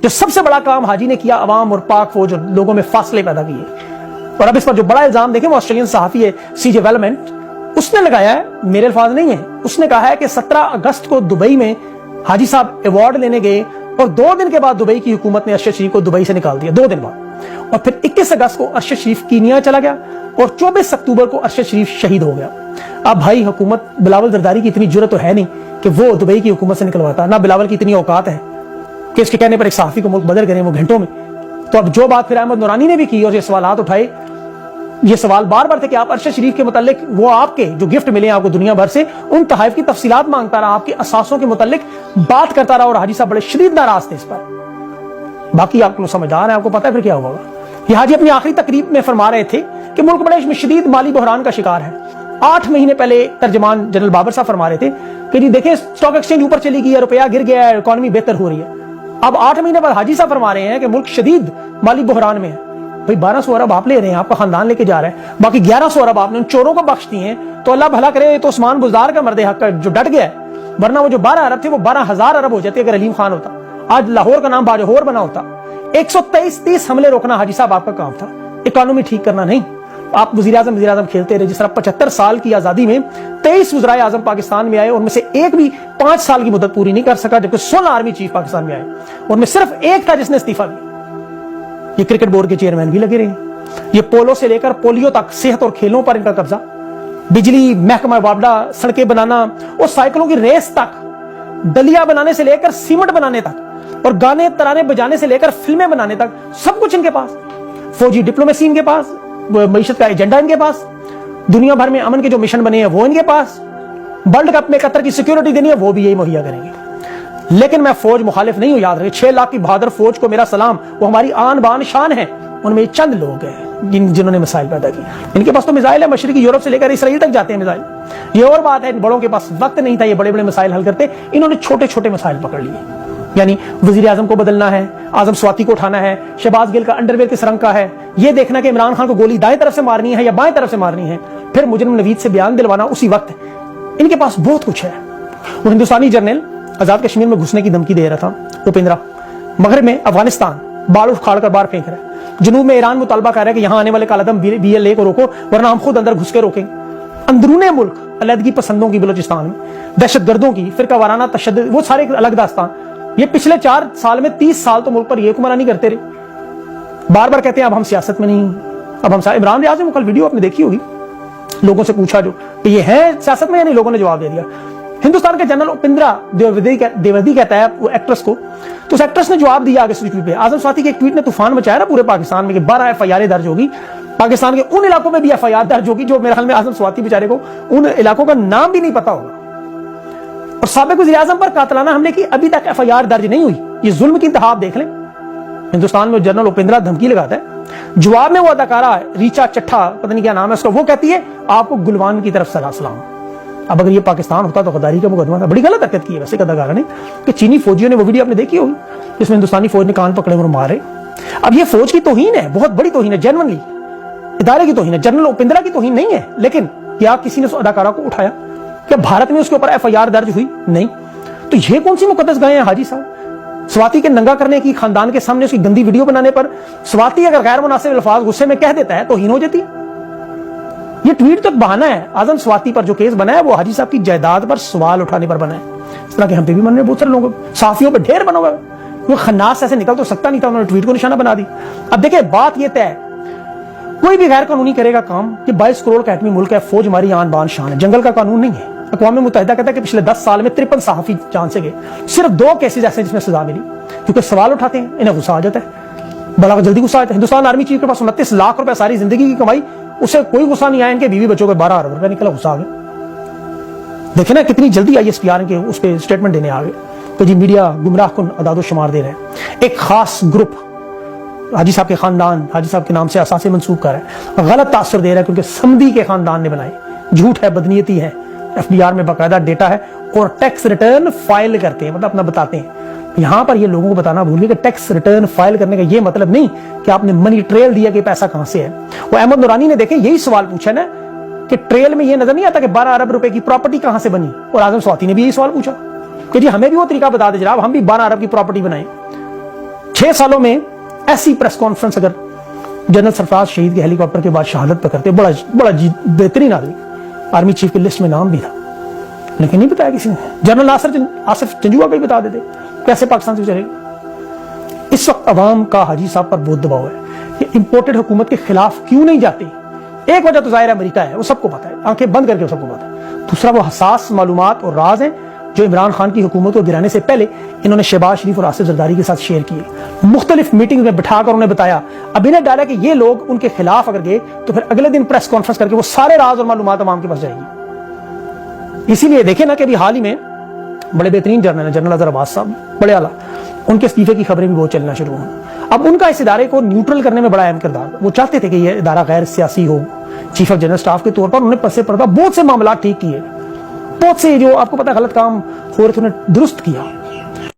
जो सबसे बड़ा काम हाजी ने किया, अवाम और पाक फौज और लोगों में फासले पैदा किए। और अब इस पर जो बड़ा इल्जाम देखें, वो ऑस्ट्रेलियन सहाफी है सीजे वेलमेंट, उसने लगाया है, मेरे अल्फाज नहीं है, उसने कहा है कि 17 अगस्त को दुबई में हाजी साहब अवार्ड लेने गए और 2 दिन के बाद दुबई की हुकूमत ने अरशद शरीफ को दुबई से निकाल दिया, 2 दिन बाद। और फिर 21 अगस्त को अरशद शरीफ कीनिया चला गया और 24 अक्टूबर को अरशद शरीफ शहीद हो गया। अब भाई हुकूमत बिलावल जरदारी की इतनी जुर्रत तो है नहीं कि वो दुबई की हुकूमत से निकलवाता, ना बिलावल की इतनी औकात है कि इसके कहने पर एक सहाफी को मुल्क बदल करें वो घंटों में। तो अब जो बात फिर अहमद नूरानी ने भी की और ये सवाल उठाए, ये सवाल बार बार थे कि आप अरशद शरीफ के मुतालिक, वो आपके जो गिफ्ट मिले आपको दुनिया भर से, उन तहाइफ की तफसीलात मांगता रहा, आपके असासों के मुतालिक बात करता रहा और हाजी साहब बड़े शदीद नाराज थे इस पर। बाकी आप लोग समझदार हैं, आपको पता है फिर क्या हुआ। ये हाजी अपनी आखिरी तकरीब में फरमा रहे थे कि मुल्क बड़े शदीद माली बहरान का शिकार है। 8 महीने पहले तर्जमान जनरल बाबर साहब फरमा रहे थे कि जी देखें स्टॉक एक्सचेंज ऊपर चली गई है, रुपया गिर गया है, इकोनॉमी बेहतर हो रही है। अब 8 महीने बाद हाजी साहब फरमा रहे हैं कि मुल्क शदीद माली बहरान में है। भाई 1200 अरब आप ले रहे हैं, आपका खानदान लेके जा रहा है, बाकी 1100 अरब आपने उन चोरों को बख्श दिए हैं, तो अल्लाह भला करे। तो उस्मान बुज़दार का मर्दे हक का जो डट गया है, वरना वो जो 12 अरब थे वो 12,000 अरब हो जाते अगर अलीम खान होता, आज लाहौर का नाम बाजोहर बना होता। 123 हमले रोकना हाजी साहब आपका काम था, इकोनॉमी ठीक करना नहीं। आप वज़ीर आज़म खेलते रहे। जिस तरह 75 साल की आजादी में 23 वज़ीर आज़म पाकिस्तान में आए, उनमें से एक भी 5 साल की मुद्दत पूरी नहीं कर सका, जबकि 16 आर्मी चीफ पाकिस्तान में आए, उनमें सिर्फ एक था जिसने इस्तीफा दिया। ये क्रिकेट बोर्ड के चेयरमैन भी लगे रहे। ये पोलो से लेकर पोलियो तक, सेहत और खेलों पर इनका कब्जा, बिजली महकमा वापडा, सड़कें बनाना और साइकिलों की रेस तक, दलिया बनाने से लेकर सीमेंट बनाने तक, और गाने तराने बजाने से लेकर फिल्में बनाने तक, सब कुछ इनके पास। फौजी डिप्लोमेसी इनके पास, मईशत का एजेंडा इनके पास, दुनिया भर में अमन के जो मिशन बने हैं वो इनके पास, वर्ल्ड कप में कतर की सिक्योरिटी देनी है वो भी यही मुहैया करेंगे। लेकिन मैं फौज मुखालिफ नहीं हूं, याद रहे। 6 लाख की बहादुर फौज को मेरा सलाम, वो हमारी आन बान शान है। उनमें चंद लोग हैं जिन्होंने मिसाइल पैदा की। इनके पास तो मिसाइल है, मशरकी यूरोप से लेकर इसराइल तक जाते हैं मिसाइल। ये और बात है, इन बड़ों के पास वक्त नहीं था ये बड़े बड़े मिसाइल हल करते, इन्होंने छोटे छोटे मिसाइल पकड़ लिए। यानी वजीर आजम को बदलना है, आजम स्वाति को उठाना है, शहबाज गिल का अंडरवेयर किस रंग का है, ये देखना कि इमरान खान को गोली दाएं तरफ से मारनी है या बाएं तरफ से मारनी है, फिर मुजरिम नवीद से बयान दिलवाना उसी वक्त। इनके पास बहुत कुछ है। वो हिंदुस्तानी जर्नल आजाद कश्मीर में घुसने की धमकी दे रहा था उपेंद्रा, मगरब में अफगानिस्तान बाल उखाड़ कर बाहर फेंक रहा है, जनूब में ईरान मुतालबा कर रहा है कि यहां आने वाले कालादम BLA को रोको वरना हम खुद अंदर घुस के रोकेंगे। अंदरूने मुल्क अलहदगी पसंदों की बलोचिस्तान में, दहशत गर्दों की, फिरका वाराना तशद्दुद, वो सारे अलग दास्तान। ये पिछले 4 साल में 30 साल तो मुल्क पर ये हुक्मरानी करते रहे। बार बार कहते हैं अब हम सियासत में नहीं, अब हम। इमरान रियाज ने कल वीडियो आपने देखी होगी, लोगों से पूछा जो कि ये है सियासत में या नहीं, लोगों ने जवाब दे दिया। हिंदुस्तान के जनरल उपेंद्रा द्विवेदी कहता है वो एक्ट्रेस को, तो उस एक्ट्रेस ने जवाब दिया आगे ट्वीट पे। आजम स्वाति के एक ट्वीट ने तूफान मचाया ना पूरे पाकिस्तान में कि 12 FIR दर्ज होगी, पाकिस्तान के उन इलाकों में भी FIR दर्ज होगी जो मेरे ख्याल में आजम स्वाति बेचारे को उन इलाकों का नाम भी नहीं पता होगा। और साबिक वज़ीर आज़म पर कातलाना हमले की अभी तक FIR दर्ज नहीं हुई। ये जुल्म की इंतहा आप देख लें। हिंदुस्तान में जनरल उपेंद्रा धमकी लगाता है, जवाब में वो अदाकारा रीचा चट्ठा, पता नहीं क्या नाम है उसका, वो कहती है आपको गुलवान की तरफ सलाम। अब अगर ये पाकिस्तान होता तो गद्दारी का मुकदमा था। बड़ी गलत हरकत की है वैसे अदाकारा ने कि चीनी फौजियों ने, वो वीडियो आपने देखी होगी जिसमें हिंदुस्तानी फौज ने कान पकड़े और मारे। अब ये फौज की तौहीन है, बहुत बड़ी तौहीन है, जेन्युइनली इदारे की तौहीन है, जनरल उपेंद्रा की तौहीन नहीं है। लेकिन क्या किसी ने उस अदाकारा को उठाया? क्या भारत में उसके ऊपर FIR दर्ज हुई? नहीं। तो ये कौन सी मुकद्दस गाय है हाजी साहब? स्वाति के नंगा करने की, खानदान के सामने उसकी गंदी वीडियो बनाने पर स्वाति अगर गैर मुनासिब अल्फाज गुस्से में कह देता है तो हीन हो जाती है। ये ट्वीट तो बहाना है। आजम स्वाति पर जो केस बना है वो हाजी साहब की जायदाद पर सवाल उठाने पर बना है। इस तरह के हम पे भी मन रहे बहुत सारे लोगों, साफियों पर ढेर बना हुआ है। वो खन्नास ऐसे निकल तो सकता नहीं था, उन्होंने ट्वीट को निशाना बना दी। अब देखिए बात ये तय, कोई भी गैर कानूनी करेगा काम। ये 22 करोड़ का एटमी मुल्क है, फौज हमारी आन बान शान है, जंगल का कानून नहीं है। अक़वाम मुत्तहिदा कहता है कि पिछले 10 साल में 53 सहाफी जान से गए, सिर्फ 2 केसेज ऐसे जिसमें सजा मिली, क्योंकि सवाल उठाते हैं, इन्हें गुस्सा आ जाता है, बड़ा जल्दी गुस्सा आता है। हिंदुस्तान आर्मी चीफ के पास 29 लाख रुपए सारी जिंदगी की कमाई, उसे कोई गुस्सा नहीं आया, इनके बीवी बच्चों को 12 अरब रुपए निकला, गुस्सा आ गया। देखे ना कितनी जल्दी ISPR के उस पर स्टेटमेंट देने आ गए तो जी मीडिया गुमराह कुन अदादो शुमार दे रहे हैं। एक खास ग्रुप हाजी साहब के खानदान, हाजी साहब के नाम से असासे मंसूब कर रहा है, गलत तासुर दे रहा है क्योंकि समदी के खानदान ने बनाए। झूठ है, बदनीयती है, FDR में बाकायदा डेटा है और टैक्स रिटर्न फाइल करते हैं, मतलब अपना बताते हैं। यहां पर ये लोगों को बताना भूल गए कि टैक्स रिटर्न फाइल करने का ये मतलब नहीं कि आपने मनी ट्रेल दिया कि पैसा कहां से है। वो अहमद नूरानी ने देखे यही सवाल पूछा ना कि ट्रेल में ये नजर नहीं आता कि 12 अरब रुपए की प्रॉपर्टी कहां से बनी, और आजम स्वाति ने भी यही सवाल पूछा कि जी हमें भी वो तरीका बता दे जनाब, हम भी 12 अरब की प्रॉपर्टी बनाए। 6 सालों में ऐसी प्रेस कॉन्फ्रेंस अगर जनरल सरफराज शहीद के हेलीकॉप्टर के बाद शहादत पर करते, बड़ा बेहतरीन आदमी, आर्मी चीफ की लिस्ट में नाम भी था, लेकिन नहीं बताया किसी ने। जनरल आसिफ जंजुआ को ही बता देते, कैसे पाकिस्तान से चलेगा। इस वक्त अवाम का हाजी साहब पर बहुत दबाव है कि इंपोर्टेड हुकूमत के खिलाफ क्यों नहीं जाती। एक वजह तो जाहिर है अमेरिका है, वो सबको पता है, आंखें बंद करके सबको पता है। दूसरा वो हसास मालूमात और राज हैं जो इमरान खान की हुकूमत को गिराने से पहले इन्होंने शहबाज शरीफ और आसिफ जरदारी के साथ शेयर किए, मुख्तलिफ मीटिंग में बिठाकर उन्हें बताया। अब इन्हें डाला कि ये लोग उनके खिलाफ अगर गए तो फिर अगले दिन प्रेस कॉन्फ्रेंस करके वो सारे राज और मालूमात अवाम के पास जाएगी। इसीलिए देखे ना कि अभी हाल ही में बड़े बेहतरीन जर्नल है जनरल अजहर अब्बास साहब, बड़े आला, उनके इस्तीफे की खबरें भी बहुत चलना शुरू हुई। अब उनका इस इदारे को न्यूट्रल करने में बड़ा अहम किरदार, वो चाहते थे कि यह इदारा गैर सियासी हो। चीफ ऑफ जनरल स्टाफ के तौर पर उन्होंने पसे पर्दा बहुत से मामला ठीक किए, बहुत से जो आपको पता गलत काम हो रहे थे उन्हें दुरुस्त किया।